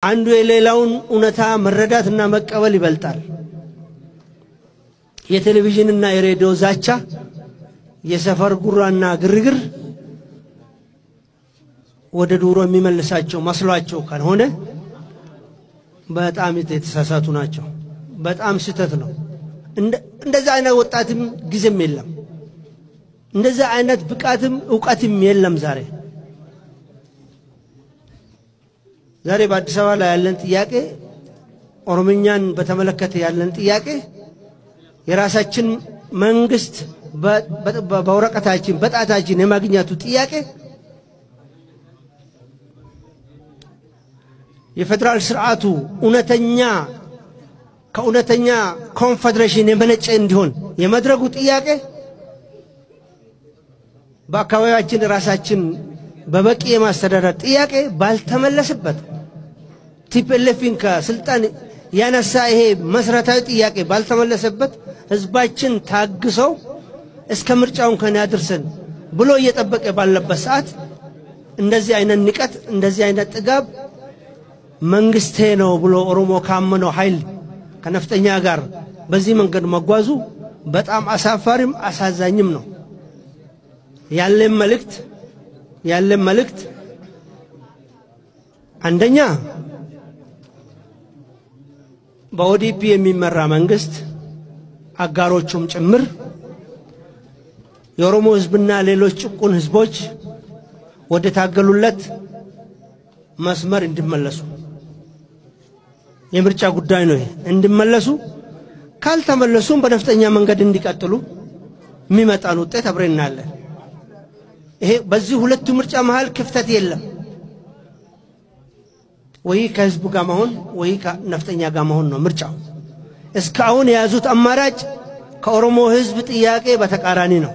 አንዱ የሌላውን እውነታ መረዳትና መቀበል ይበልጣል። የቴሌቪዥንና የሬዲዮ ዛቻ የሰፈር ጉራና ግርግር ወደ ዱሮ የሚመልሳቸው መስሏቸው ካልሆነ በጣም የተሳሳቱ ናቸው። በጣም ስህተት ነው። እንደዛ አይነት ወጣትም ጊዜም የለም። እንደዛ አይነት ብቃትም ዕውቀትም የለም። ዛሬ በአዲስ አበባ ላይ ያለን ጥያቄ ኦሮምኛን በተመለከተ ያለን ጥያቄ የራሳችን መንግስት በወረቀታችን በጣታችን የማግኘቱ ጥያቄ የፌደራል ስርዓቱ እውነተኛ ከእውነተኛ ኮንፌደሬሽን የመነጨ እንዲሆን የመድረጉ ጥያቄ በአካባቢያችን ራሳችን በበቂ የማስተዳደር ጥያቄ ባልተመለሰበት ቲፒኤልኤፍን ከስልጣን ያነሳ ይሄ መሰረታዊ ጥያቄ ባልተመለሰበት ህዝባችን ታግሰው እስከ ምርጫውን ከነ ያድርሰን ብሎ እየጠበቀ ባለበት ሰዓት እንደዚህ አይነት ንቀት እንደዚህ አይነት ጥጋብ መንግስቴ ነው ብሎ ኦሮሞ ካመነው ኃይል ከነፍጠኛ ጋር በዚህ መንገድ መጓዙ በጣም አሳፋሪም አሳዛኝም ነው። ያለን መልእክት አንደኛ በኦዲፒ የሚመራ መንግስት አጋሮቹም ጭምር የኦሮሞ ህዝብና ሌሎች ጭቁን ህዝቦች ወደ ታገሉለት መስመር እንዲመለሱ የምርጫ ጉዳይ ነው እንዲመለሱ ካልተመለሱም በነፍጠኛ መንገድ እንዲቀጥሉ የሚመጣን ውጤት አብረን እናያለን። ይሄ በዚህ ሁለቱ ምርጫ መሃል ክፍተት የለም። ወይ ከህዝቡ ጋር መሆን ወይ ከነፍጠኛ ጋር መሆን ነው ምርጫው። እስካሁን የያዙት አማራጭ ከኦሮሞ ህዝብ ጥያቄ በተቃራኒ ነው።